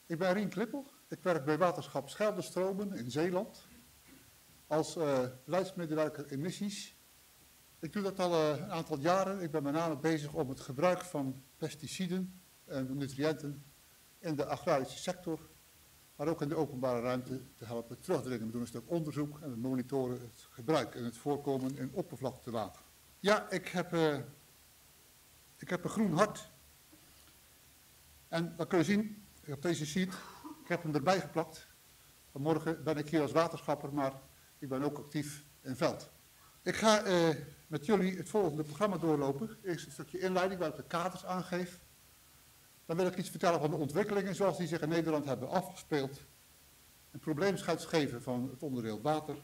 Ik ben Rien Klippel. Ik werk bij Waterschap Scheldestromen in Zeeland als beleidsmedewerker emissies. Ik doe dat al een aantal jaren. Ik ben met name bezig om het gebruik van pesticiden en nutriënten in de agrarische sector, maar ook in de openbare ruimte te helpen terugdringen. We doen een stuk onderzoek en we monitoren het gebruik en het voorkomen in oppervlaktewater. Ja, ik heb een groen hart. En dat kun je zien op deze sheet. Ik heb hem erbij geplakt. Vanmorgen ben ik hier als waterschapper, maar ik ben ook actief in veld. Ik ga met jullie het volgende programma doorlopen. Eerst een stukje inleiding waar ik de kaders aangeef. Dan wil ik iets vertellen van de ontwikkelingen zoals die zich in Nederland hebben afgespeeld. Een probleemschets geven van het onderdeel water.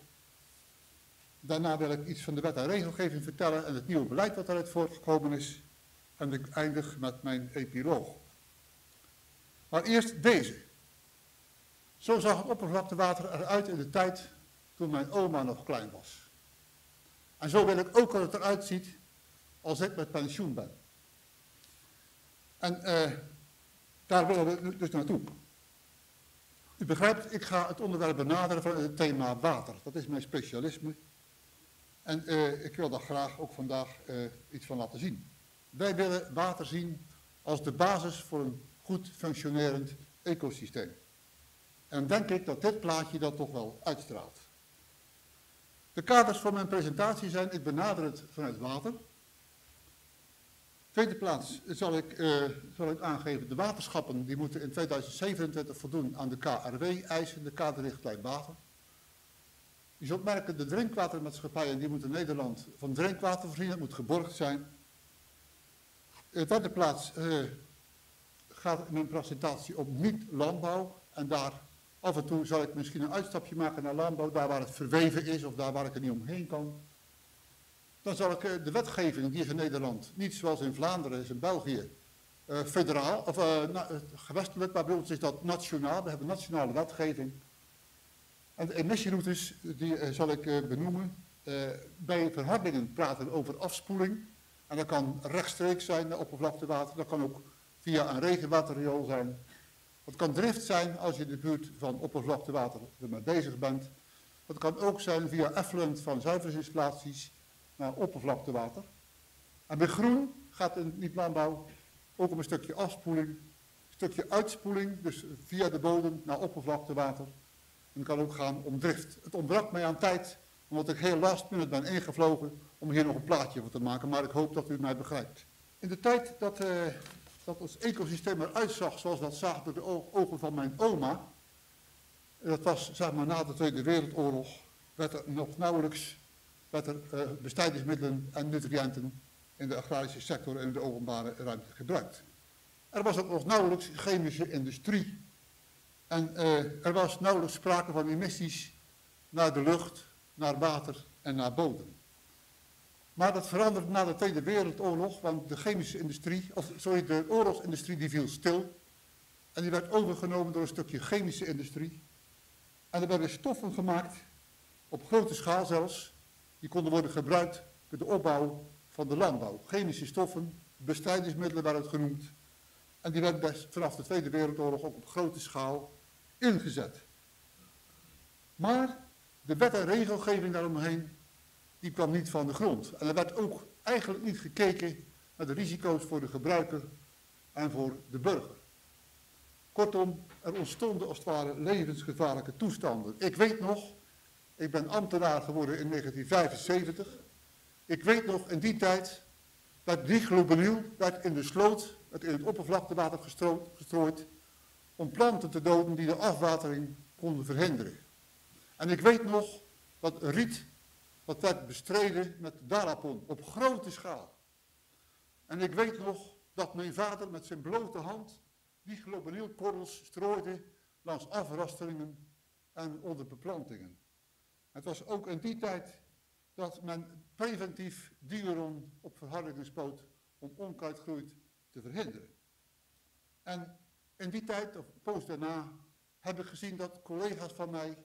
Daarna wil ik iets van de wet en regelgeving vertellen en het nieuwe beleid wat daaruit voortgekomen is. En ik eindig met mijn epiloog. Maar eerst deze. Zo zag het oppervlaktewater eruit in de tijd toen mijn oma nog klein was. En zo wil ik ook dat het eruit ziet als ik met pensioen ben. En daar willen we dus naartoe. U begrijpt, ik ga het onderwerp benaderen van het thema water. Dat is mijn specialisme. En ik wil daar graag ook vandaag iets van laten zien. Wij willen water zien als de basis voor een goed functionerend ecosysteem. En denk ik dat dit plaatje dat toch wel uitstraalt. De kaders van mijn presentatie zijn, ik benader het vanuit water. Tweede plaats zal ik aangeven, de waterschappen die moeten in 2027 voldoen aan de KRW-eisen, de kaderrichtlijn water. Je zult merken, de drinkwatermaatschappijen die moeten Nederland van drinkwater voorzien, het moet geborgd zijn. In derde plaats gaat mijn presentatie om niet-landbouw en daar af en toe zal ik misschien een uitstapje maken naar landbouw, daar waar het verweven is of daar waar ik er niet omheen kan. Dan zal ik de wetgeving die is in Nederland, niet zoals in Vlaanderen is in België, federaal of gewestelijk, maar bij ons is dat nationaal. We hebben nationale wetgeving. En de emissieroutes die zal ik benoemen. Bij verhardingen praten we over afspoeling. En dat kan rechtstreeks zijn naar oppervlaktewater. Dat kan ook via een regenwaterriool zijn. Dat kan drift zijn als je in de buurt van oppervlaktewater ermee bezig bent. Dat kan ook zijn via effluent van zuiveringsinstallaties naar oppervlaktewater. En bij groen gaat in niet-landbouw ook om een stukje afspoeling, een stukje uitspoeling, dus via de bodem naar oppervlaktewater. En het kan ook gaan om drift. Het ontbrak mij aan tijd, omdat ik heel last minute ben ingevlogen om hier nog een plaatje voor te maken, maar ik hoop dat u mij begrijpt. In de tijd dat ons ecosysteem eruit zag zoals dat zag door de ogen van mijn oma, dat was zeg maar na de Tweede Wereldoorlog, werd er nog nauwelijks bestrijdingsmiddelen en nutriënten in de agrarische sector en in de openbare ruimte gebruikt. Er was ook nog nauwelijks chemische industrie. En er was nauwelijks sprake van emissies naar de lucht, naar water en naar bodem. Maar dat veranderde na de Tweede Wereldoorlog, want de oorlogsindustrie die viel stil. En die werd overgenomen door een stukje chemische industrie. En er werden stoffen gemaakt, op grote schaal zelfs, die konden worden gebruikt bij de opbouw van de landbouw. Chemische stoffen, bestrijdingsmiddelen werden het genoemd. En die werden vanaf de Tweede Wereldoorlog ook op grote schaal ingezet. Maar de wet en regelgeving daaromheen, die kwam niet van de grond. En er werd ook eigenlijk niet gekeken naar de risico's voor de gebruiker en voor de burger. Kortom, er ontstonden als het ware levensgevaarlijke toestanden. Ik weet nog, ik ben ambtenaar geworden in 1975. Ik weet nog, in die tijd werd dichlobunyl in de sloot, in het oppervlaktewater gestrooid, om planten te doden die de afwatering konden verhinderen. En ik weet nog dat riet, dat werd bestreden met darapon op grote schaal. En ik weet nog dat mijn vader met zijn blote hand dichlobenylkorrels strooide langs afrasteringen en onder beplantingen. Het was ook in die tijd dat men preventief diuron op verhardingen spoot om onkruidgroei te verhinderen. En in die tijd, of poos daarna, heb ik gezien dat collega's van mij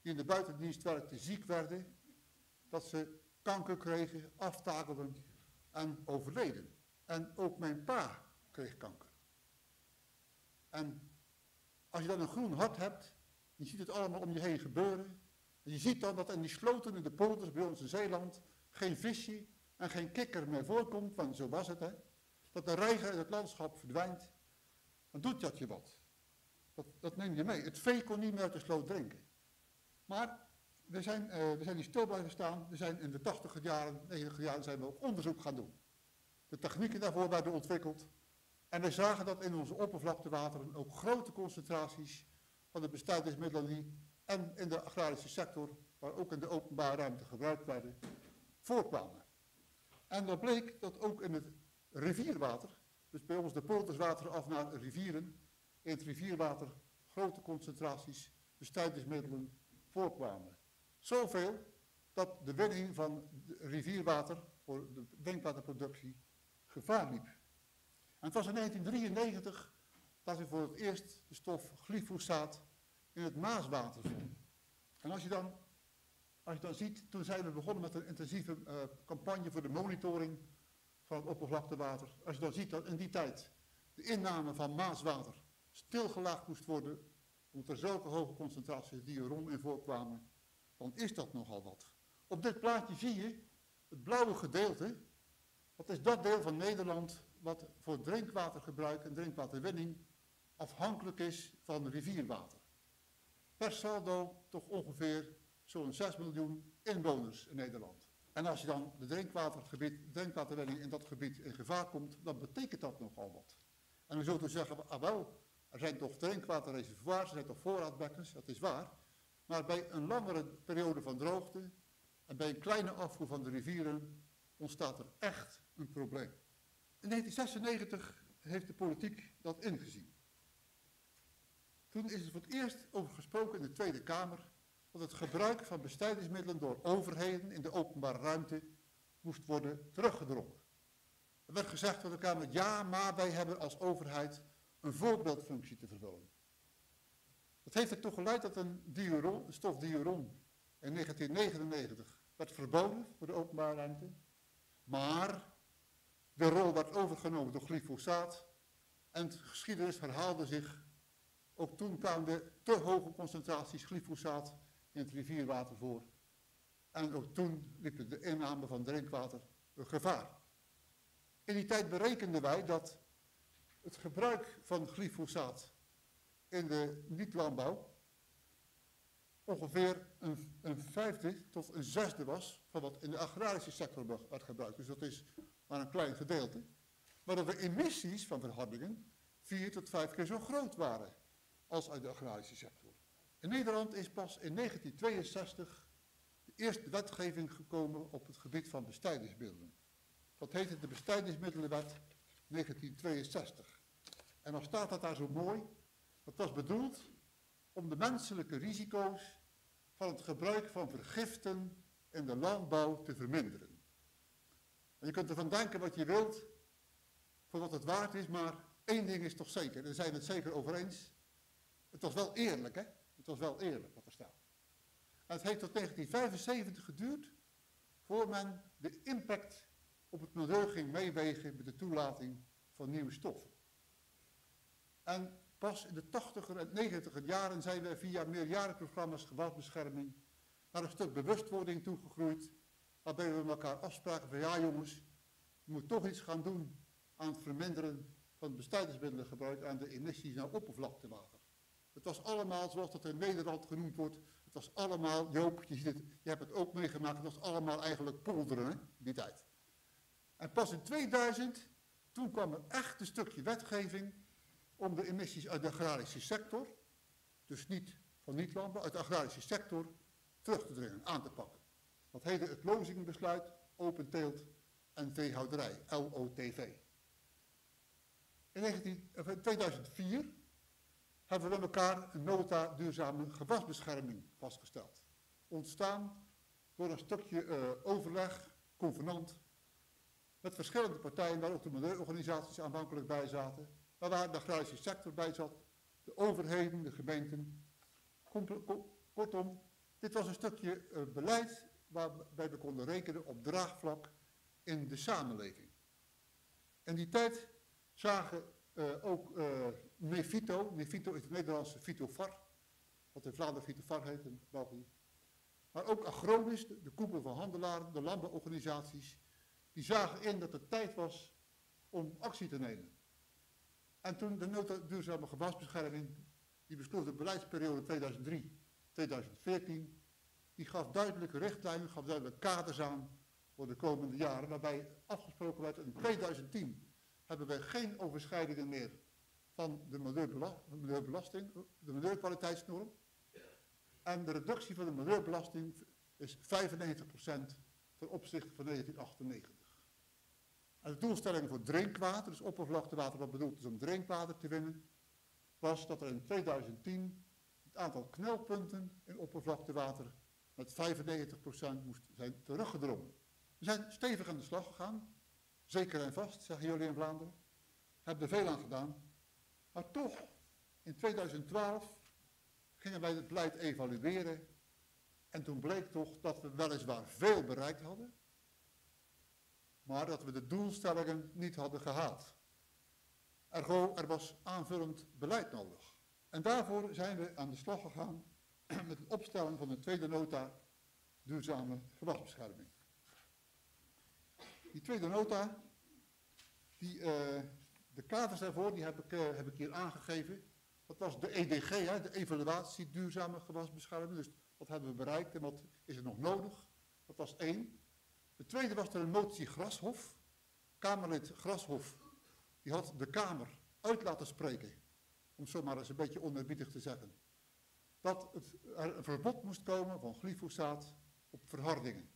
die in de buitendienst werkten ziek werden, dat ze kanker kregen, aftakelden en overleden. En ook mijn pa kreeg kanker. En Als je dan een groen hart hebt, je ziet het allemaal om je heen gebeuren. En je ziet dan dat in die sloten in de polders bij ons in Zeeland geen visje en geen kikker meer voorkomt, want zo was het, hè. Dat de reiger in het landschap verdwijnt, dan doet dat je wat. Dat neem je mee. Het vee kon niet meer uit de sloot drinken. Maar we zijn niet stil blijven staan. We zijn in de 80er jaren, 90er jaren zijn we ook onderzoek gaan doen. De technieken daarvoor werden ontwikkeld. En we zagen dat in onze oppervlaktewateren ook grote concentraties van de bestrijdingsmiddelen en in de agrarische sector, waar ook in de openbare ruimte gebruikt werden, voorkwamen. En dat bleek dat ook in het rivierwater, dus bij ons de polderswateren af naar rivieren, in het rivierwater grote concentraties bestrijdingsmiddelen voorkwamen. Zoveel dat de winning van rivierwater voor de drinkwaterproductie gevaar liep. En het was in 1993 dat we voor het eerst de stof glyfosaat in het Maaswater vonden. En als je dan ziet, toen zijn we begonnen met een intensieve campagne voor de monitoring van het oppervlaktewater. Als je dan ziet dat in die tijd de inname van Maaswater stilgelegd moest worden, omdat er zulke hoge concentraties diuron in voorkwamen, dan is dat nogal wat. Op dit plaatje zie je het blauwe gedeelte. Dat is dat deel van Nederland wat voor drinkwatergebruik en drinkwaterwinning afhankelijk is van rivierwater. Per saldo toch ongeveer zo'n 6 miljoen inwoners in Nederland. En als je dan de drinkwaterwinning in dat gebied in gevaar komt, dan betekent dat nogal wat. En dan zult u zeggen, ah wel, er zijn toch drinkwaterreservoirs, er zijn toch voorraadbekkens, dat is waar. Maar bij een langere periode van droogte en bij een kleine afvoer van de rivieren ontstaat er echt een probleem. In 1996 heeft de politiek dat ingezien. Toen is er voor het eerst over gesproken in de Tweede Kamer dat het gebruik van bestrijdingsmiddelen door overheden in de openbare ruimte moest worden teruggedrongen. Er werd gezegd door de Kamer, ja, maar wij hebben als overheid een voorbeeldfunctie te vervullen. Dat heeft ertoe geleid dat de stof diuron in 1999 werd verboden voor de openbare ruimte. Maar de rol werd overgenomen door glyfosaat en de geschiedenis herhaalde zich. Ook toen kwamen er te hoge concentraties glyfosaat in het rivierwater voor. En ook toen liep de inname van drinkwater een gevaar. In die tijd berekenden wij dat het gebruik van glyfosaat in de niet-landbouw ongeveer een vijfde tot een zesde was van wat in de agrarische sector werd gebruikt. Dus dat is maar een klein gedeelte. Maar dat de emissies van verhardingen 4 tot 5 keer zo groot waren als uit de agrarische sector. In Nederland is pas in 1962 de eerste wetgeving gekomen op het gebied van bestrijdingsmiddelen. Dat heette de Bestrijdingsmiddelenwet 1962. En dan staat dat daar zo mooi. Dat was bedoeld om de menselijke risico's van het gebruik van vergiften in de landbouw te verminderen. En je kunt ervan denken wat je wilt, voor wat het waard is, maar één ding is toch zeker, en we zijn het zeker over eens. Het was wel eerlijk, hè? Het was wel eerlijk wat er staat. En het heeft tot 1975 geduurd, voor men de impact op het milieu ging meewegen met de toelating van nieuwe stoffen. En pas in de 80er en 90er jaren zijn we via meerjarenprogramma's gewasbescherming naar een stuk bewustwording toegegroeid, waarbij we met elkaar afspraken van ja jongens, we moeten toch iets gaan doen aan het verminderen van het bestrijdingsmiddelengebruik en de emissies naar oppervlaktewater. Het was allemaal, zoals dat in Nederland genoemd wordt, het was allemaal, Joop, je hebt het ook meegemaakt, het was allemaal eigenlijk polderen, hè, die tijd. En pas in 2000, toen kwam er echt een stukje wetgeving om de emissies uit de agrarische sector, dus niet van niet-landbouw, uit de agrarische sector terug te dringen, aan te pakken. Dat heette het Lozingenbesluit, Open Teelt en Veehouderij, LOTV. In 2004 hebben we met elkaar een nota duurzame gewasbescherming vastgesteld. Ontstaan door een stukje overleg, convenant, met verschillende partijen, waar ook de milieuorganisaties aanvankelijk bij zaten, maar waar de agrarische sector bij zat, de overheden, de gemeenten. Kortom, dit was een stukje beleid waarbij we konden rekenen op draagvlak in de samenleving. In die tijd zagen ook Nefito. Nefito is het Nederlandse Fytofar, wat in Vlaanderen Fytofar heet in België. Maar ook Agronis, de koepel van handelaren, de landbouworganisaties, die zagen in dat het tijd was om actie te nemen. En toen de nota duurzame gewasbescherming, die besloot de beleidsperiode 2003-2014, die gaf duidelijke richtlijnen, gaf duidelijke kaders aan voor de komende jaren, waarbij afgesproken werd in 2010 hebben wij geen overschrijdingen meer van de milieubelasting, de milieukwaliteitsnorm. En de reductie van de milieubelasting is 95% ten opzichte van 1998. En de doelstelling voor drinkwater, dus oppervlaktewater wat bedoeld is om drinkwater te winnen, was dat er in 2010 het aantal knelpunten in oppervlaktewater met 95% moest zijn teruggedrongen. We zijn stevig aan de slag gegaan, zeker en vast, zeggen jullie in Vlaanderen. Hebben er veel aan gedaan. Maar toch, in 2012 gingen wij het beleid evalueren. En toen bleek toch dat we weliswaar veel bereikt hadden, maar dat we de doelstellingen niet hadden gehaald. Ergo, er was aanvullend beleid nodig. En daarvoor zijn we aan de slag gegaan met het opstellen van de tweede nota duurzame gewasbescherming. Die tweede nota, de kaders daarvoor, die heb ik hier aangegeven. Dat was de EDG, de evaluatie duurzame gewasbescherming. Dus wat hebben we bereikt en wat is er nog nodig? Dat was 1. De tweede was er een motie Grashof. Kamerlid Grashof, die had de Kamer uit laten spreken, om het zo maar eens een beetje onerbiedig te zeggen, dat er een verbod moest komen van glyfosaat op verhardingen.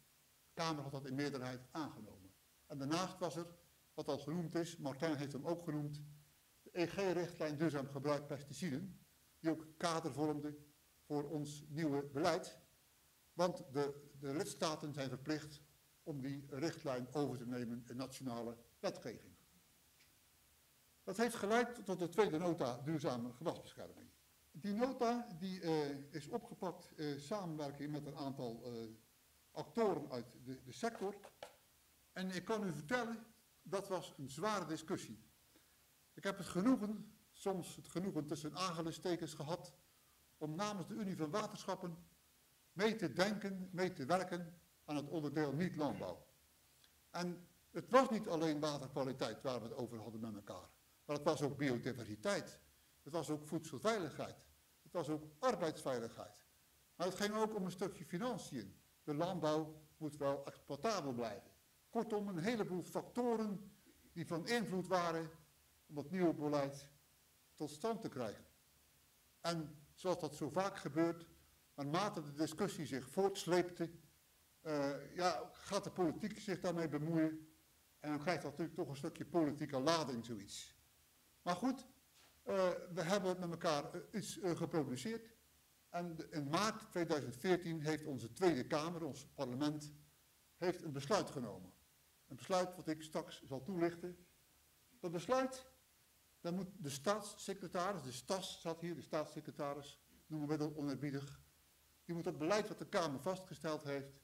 De Kamer had dat in meerderheid aangenomen. En daarnaast was er, wat al genoemd is, Martijn heeft hem ook genoemd, de EG-richtlijn duurzaam gebruik pesticiden, die ook kader vormde voor ons nieuwe beleid. Want de lidstaten zijn verplicht om die richtlijn over te nemen in nationale wetgeving. Dat heeft geleid tot de tweede nota duurzame gewasbescherming. Die nota is opgepakt in samenwerking met een aantal actoren uit de sector. En ik kan u vertellen, dat was een zware discussie. Ik heb soms het genoegen tussen aanhalingstekens gehad, om namens de Unie van Waterschappen mee te denken, mee te werken aan het onderdeel niet-landbouw. En het was niet alleen waterkwaliteit waar we het over hadden met elkaar, maar het was ook biodiversiteit. Het was ook voedselveiligheid. Het was ook arbeidsveiligheid. Maar het ging ook om een stukje financiën. De landbouw moet wel exploitabel blijven. Kortom, een heleboel factoren die van invloed waren om het nieuwe beleid tot stand te krijgen. En zoals dat zo vaak gebeurt, naarmate de discussie zich voortsleepte, gaat de politiek zich daarmee bemoeien. En dan krijgt dat natuurlijk toch een stukje politieke lading, zoiets. Maar goed, we hebben met elkaar iets geproduceerd. En in maart 2014 heeft onze Tweede Kamer, ons parlement, heeft een besluit genomen. Een besluit wat ik straks zal toelichten. Dat besluit, dan moet de staatssecretaris, de STAS staat hier, de staatssecretaris, noemen we dat onerbiedig, die moet dat beleid wat de Kamer vastgesteld heeft,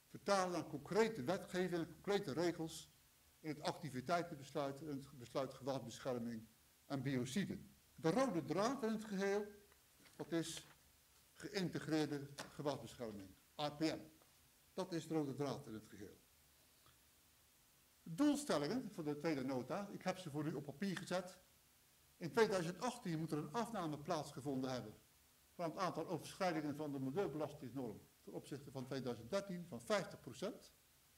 vertalen naar concrete wetgeving en concrete regels in het activiteitenbesluit, in het besluit gewasbescherming en biociden. De rode draad in het geheel, dat is geïntegreerde gewasbescherming, APM. Dat is de rode draad in het geheel. De doelstellingen voor de tweede nota, ik heb ze voor u op papier gezet. In 2018 moet er een afname plaatsgevonden hebben van het aantal overschrijdingen van de milieubelastingnorm ten opzichte van 2013 van 50%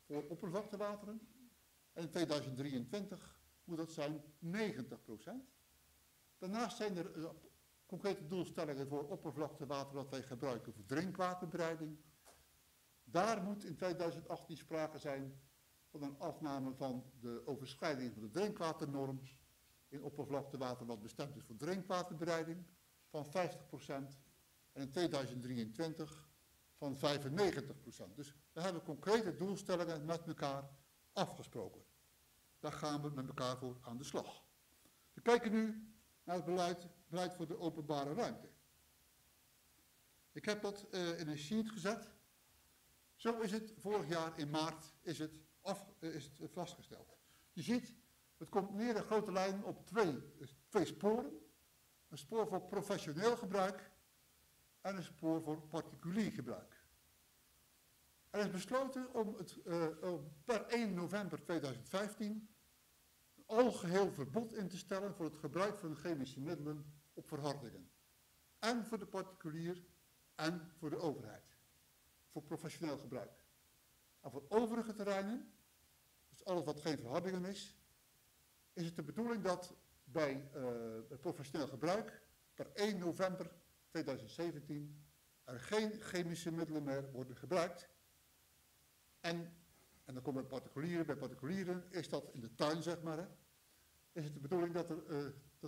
voor oppervlaktewateren. En in 2023 moet dat zijn 90%. Daarnaast zijn er concrete doelstellingen voor oppervlaktewater dat wij gebruiken voor drinkwaterbereiding. Daar moet in 2018 sprake zijn van een afname van de overschrijding van de drinkwaternorm in oppervlaktewater wat bestemd is voor drinkwaterbereiding van 50% en in 2023 van 95%. Dus we hebben concrete doelstellingen met elkaar afgesproken. Daar gaan we met elkaar voor aan de slag. We kijken nu naar het beleid voor de openbare ruimte. Ik heb dat in een sheet gezet. Zo is het vorig jaar in maart is het vastgesteld. Je ziet, het komt neer in grote lijnen op twee sporen. een spoor voor professioneel gebruik en een spoor voor particulier gebruik. Er is besloten om per 1 november 2015 een algeheel verbod in te stellen voor het gebruik van chemische middelen op verhardingen. En voor de particulier en voor de overheid. Voor professioneel gebruik. En voor overige terreinen, dus alles wat geen verhardingen is het de bedoeling dat bij het professioneel gebruik per 1 november 2017 er geen chemische middelen meer worden gebruikt. En dan komen particulieren. Bij particulieren is dat in de tuin, zeg maar. Hè, is het de bedoeling dat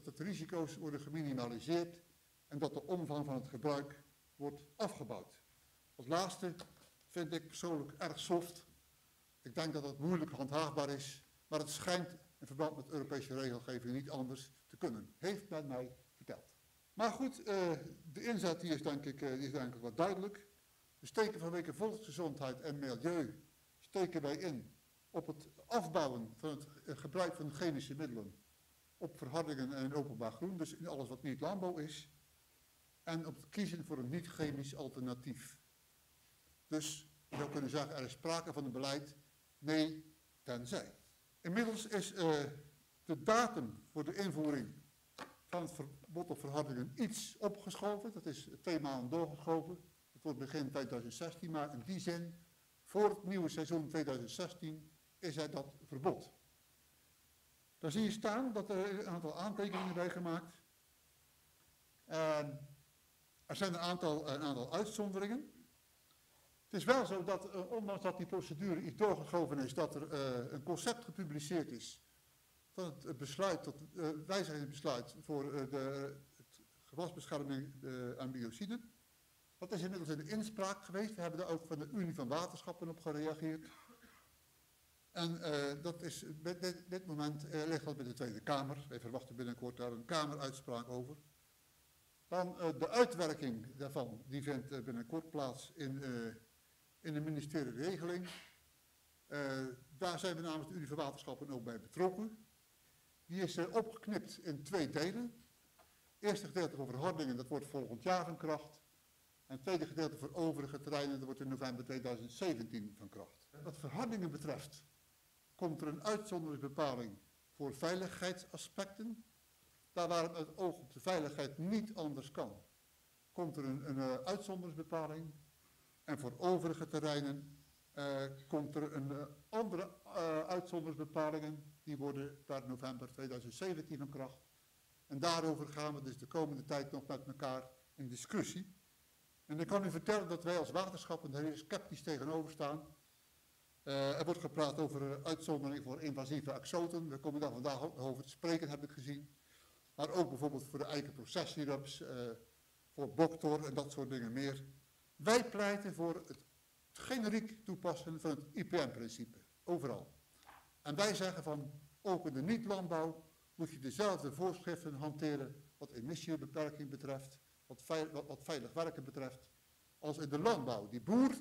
de risico's worden geminimaliseerd en dat de omvang van het gebruik wordt afgebouwd. Als laatste vind ik persoonlijk erg soft. Ik denk dat het moeilijk handhaafbaar is, maar het schijnt in verband met Europese regelgeving niet anders te kunnen. Heeft men mij verteld. Maar goed, de inzet die is denk ik wat duidelijk. We steken vanwege volksgezondheid en milieu steken wij in op het afbouwen van het gebruik van chemische middelen op verhardingen en in openbaar groen, dus in alles wat niet landbouw is, en op het kiezen voor een niet-chemisch alternatief. Dus je zou kunnen zeggen, er is sprake van een beleid, nee, tenzij. Inmiddels is de datum voor de invoering van het verbod op verhardingen iets opgeschoven. Dat is 2 maanden doorgeschoven. Het wordt begin 2016, maar in die zin, voor het nieuwe seizoen 2016 is er dat verbod. Daar zie je staan dat er een aantal aantekeningen bij gemaakt. Er zijn een aantal uitzonderingen. Het is wel zo dat, ondanks dat die procedure iets doorgeschoven is, dat er een concept gepubliceerd is van het besluit, tot wijzigingsbesluit voor het gewasbescherming en biocide. Dat is inmiddels in de inspraak geweest. We hebben daar ook van de Unie van Waterschappen op gereageerd. En dat is, dit moment ligt dat bij de Tweede Kamer. Wij verwachten binnenkort daar een Kameruitspraak over. Dan de uitwerking daarvan, die vindt binnenkort plaats in de ministeriële regeling. Daar zijn we namens de Unie van Waterschappen ook bij betrokken. Die is opgeknipt in 2 delen. Het eerste gedeelte voor verhardingen, dat wordt volgend jaar van kracht. En het tweede gedeelte voor overige terreinen, dat wordt in november 2017 van kracht. Wat verhardingen betreft, komt er een uitzonderingsbepaling voor veiligheidsaspecten. Daar waar het met het oog op de veiligheid niet anders kan, komt er een uitzonderingsbepaling. En voor overige terreinen komt er een andere uitzonderingsbepalingen, die worden per november 2017 van kracht. En daarover gaan we dus de komende tijd nog met elkaar in discussie. En ik kan u vertellen dat wij als waterschappen daar sceptisch tegenover staan. Er wordt gepraat over uitzondering voor invasieve exoten. Daar komen we daar vandaag over te spreken, heb ik gezien. Maar ook bijvoorbeeld voor de eikenprocessirups, voor boktor en dat soort dingen meer. Wij pleiten voor het generiek toepassen van het IPM-principe, overal. En wij zeggen van, ook in de niet-landbouw moet je dezelfde voorschriften hanteren wat emissiebeperking betreft, wat veilig werken betreft, als in de landbouw. Die boer,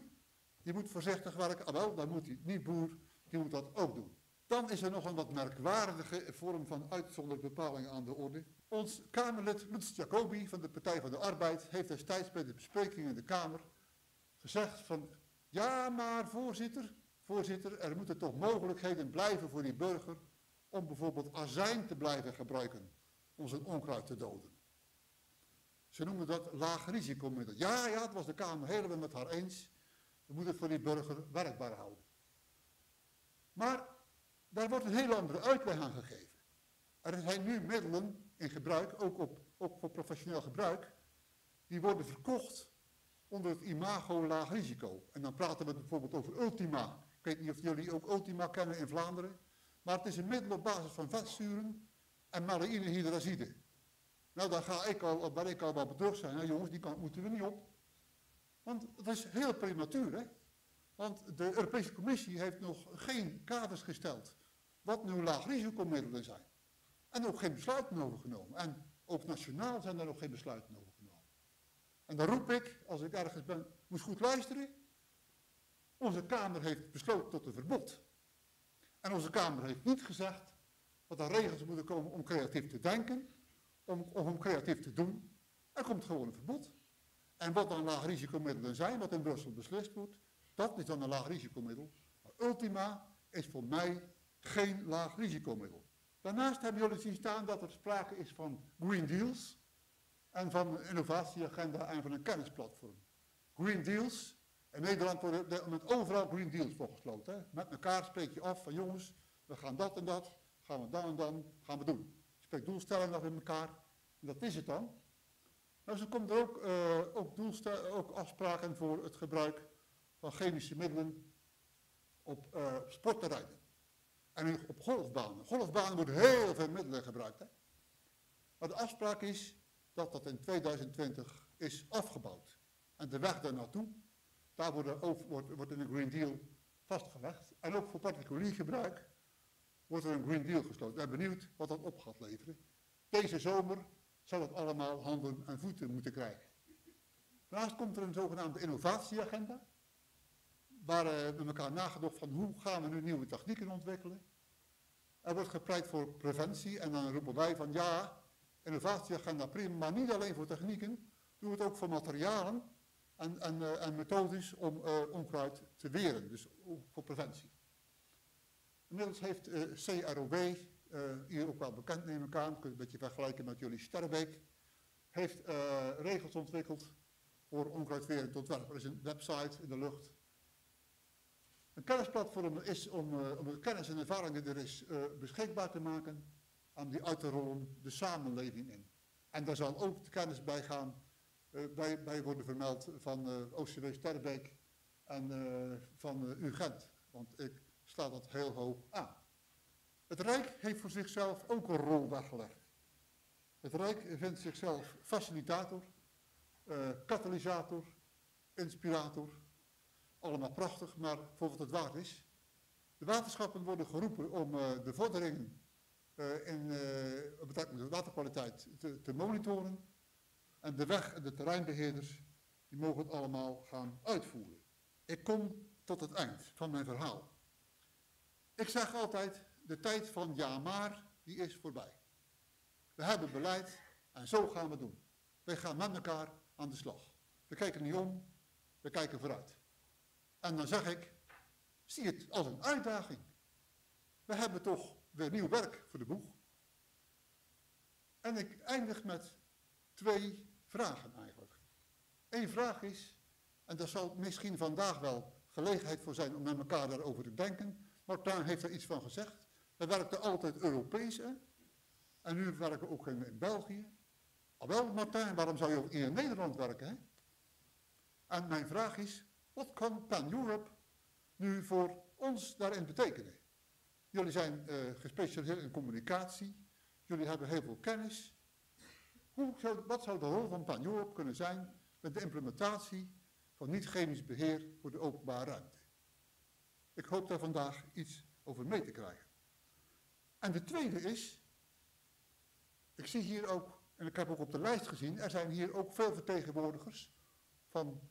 die moet voorzichtig werken, wel, dan moet die niet-boer, die moet dat ook doen. Dan is er nog een wat merkwaardige vorm van uitzonderingsbepalingen aan de orde. Ons Kamerlid Lutz Jacobi van de Partij van de Arbeid heeft destijds bij de bespreking in de Kamer gezegd van, ja maar voorzitter, er moeten toch mogelijkheden blijven voor die burger om bijvoorbeeld azijn te blijven gebruiken om zijn onkruid te doden. Ze noemen dat laag risicomiddel. Ja, dat was de Kamer helemaal met haar eens. We moeten het voor die burger werkbaar houden. Maar daar wordt een heel andere uitleg aan gegeven. Er zijn nu middelen in gebruik, ook voor professioneel gebruik, die worden verkocht onder het imago laag risico. En dan praten we bijvoorbeeld over Ultima. Ik weet niet of jullie ook Ultima kennen in Vlaanderen. Maar het is een middel op basis van vetzuren en malaïnehydrazide. Nou, daar ga ik al wel bedrukt zijn. Nou, jongens, die kant moeten we niet op. Want het is heel prematuur, hè. Want de Europese Commissie heeft nog geen kaders gesteld wat nu laag risicomiddelen zijn. En ook geen besluiten over genomen. En ook nationaal zijn er nog geen besluiten over genomen. En dan roep ik, als ik ergens ben, moet goed luisteren. Onze Kamer heeft besloten tot een verbod. En onze Kamer heeft niet gezegd dat er regels moeten komen om creatief te denken. om creatief te doen. Er komt gewoon een verbod. En wat dan laagrisicomiddelen zijn, wat in Brussel beslist wordt, dat is dan een laagrisicomiddel. Maar Ultima is voor mij geen laagrisicomiddel. Daarnaast hebben jullie zien staan dat er sprake is van Green Deals en van een innovatieagenda en van een kennisplatform. Green Deals, in Nederland worden met overal Green Deals voor gesloten. Hè? Met elkaar spreek je af van jongens, we gaan dat en dat, gaan we dan en dan, gaan we doen. Je spreekt doelstellingen af in elkaar en dat is het dan. Nou, zo komt er ook afspraken voor het gebruik van chemische middelen op sportterreinen. En op golfbanen. Golfbanen worden heel veel middelen gebruikt. Hè? Maar de afspraak is dat dat in 2020 is afgebouwd. En de weg daar naartoe, daar wordt in een Green Deal vastgelegd. En ook voor particulier gebruik wordt er een Green Deal gesloten. Ik ben benieuwd wat dat op gaat leveren. Deze zomer zal het allemaal handen en voeten moeten krijgen. Daarnaast komt er een zogenaamde innovatieagenda. Waar met elkaar nagedacht van hoe gaan we nu nieuwe technieken ontwikkelen. Er wordt gepleit voor preventie en dan roepen wij van ja, innovatieagenda prima, maar niet alleen voor technieken. Doe het ook voor materialen en methodes om onkruid te weren, dus ook voor preventie. Inmiddels heeft CROW, hier ook wel bekend neem ik aan, kun je een beetje vergelijken met jullie Sterrenbeek, heeft regels ontwikkeld voor onkruidwerend ontwerp. Er is een website in de lucht. Een kennisplatform is om de kennis en ervaring die er is beschikbaar te maken, om die uit te rollen de samenleving in. En daar zal ook de kennis bij gaan, bij worden vermeld van OCW Sterrenbeek en van UGent. Want ik sla dat heel hoog aan. Het Rijk heeft voor zichzelf ook een rol weggelegd. Het Rijk vindt zichzelf facilitator, katalysator, inspirator. Allemaal prachtig, maar voor wat het waard is. De waterschappen worden geroepen om de vorderingen in betrekking tot waterkwaliteit te monitoren. En de weg- en de terreinbeheerders die mogen het allemaal gaan uitvoeren. Ik kom tot het eind van mijn verhaal. Ik zeg altijd, de tijd van ja maar, die is voorbij. We hebben beleid en zo gaan we doen. Wij gaan met elkaar aan de slag. We kijken niet om, we kijken vooruit. En dan zeg ik, zie het als een uitdaging. We hebben toch weer nieuw werk voor de boeg. En ik eindig met 2 vragen eigenlijk. Eén vraag is, en daar zal misschien vandaag wel gelegenheid voor zijn om met elkaar daarover te denken. Martijn heeft er iets van gezegd. We werkten altijd Europees, hè? En nu werken we ook in België. Wel, Martijn, waarom zou je ook in Nederland werken, hè? En mijn vraag is, wat kan Pan-Europe nu voor ons daarin betekenen? Jullie zijn gespecialiseerd in communicatie. Jullie hebben heel veel kennis. Wat zou de rol van Pan-Europe kunnen zijn met de implementatie van niet-chemisch beheer voor de openbare ruimte? Ik hoop daar vandaag iets over mee te krijgen. En de tweede is, ik zie hier ook, en ik heb ook op de lijst gezien, er zijn hier ook veel vertegenwoordigers van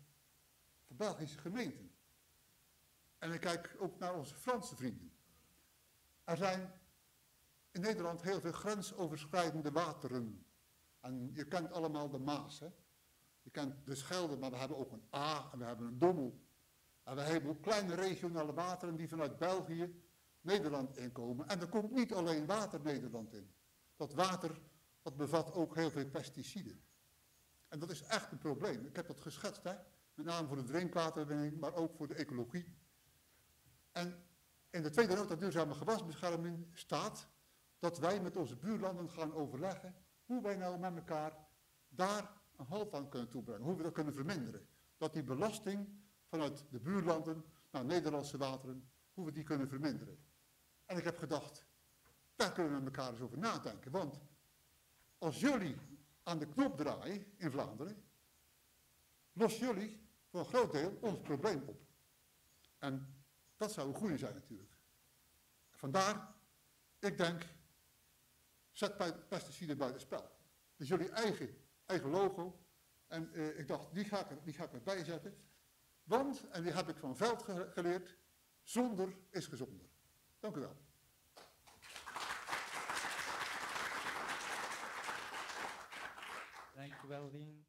Belgische gemeenten. En ik kijk ook naar onze Franse vrienden. Er zijn in Nederland heel veel grensoverschrijdende wateren. En je kent allemaal de Maas, hè? Je kent de Schelde, maar we hebben ook een A en we hebben een Dommel. En we hebben ook kleine regionale wateren die vanuit België Nederland inkomen. En er komt niet alleen water Nederland in. Dat water, dat bevat ook heel veel pesticiden. En dat is echt een probleem. Ik heb dat geschetst, hè? Met name voor de drinkwaterwinning, maar ook voor de ecologie. En in de tweede nota duurzame gewasbescherming staat dat wij met onze buurlanden gaan overleggen hoe wij nou met elkaar daar een halt aan kunnen toebrengen. Hoe we dat kunnen verminderen. Dat die belasting vanuit de buurlanden naar Nederlandse wateren, hoe we die kunnen verminderen. En ik heb gedacht, daar kunnen we met elkaar eens over nadenken. Want als jullie aan de knop draaien in Vlaanderen, lossen jullie voor een groot deel ons probleem op. En dat zou een goede zijn natuurlijk. Vandaar, ik denk, zet pesticiden buiten spel. Dus jullie eigen logo. En ik dacht, die ga ik erbij zetten. Want, en die heb ik van Veld geleerd, zonder is gezonder. Dank u wel. Dankjewel, Rien.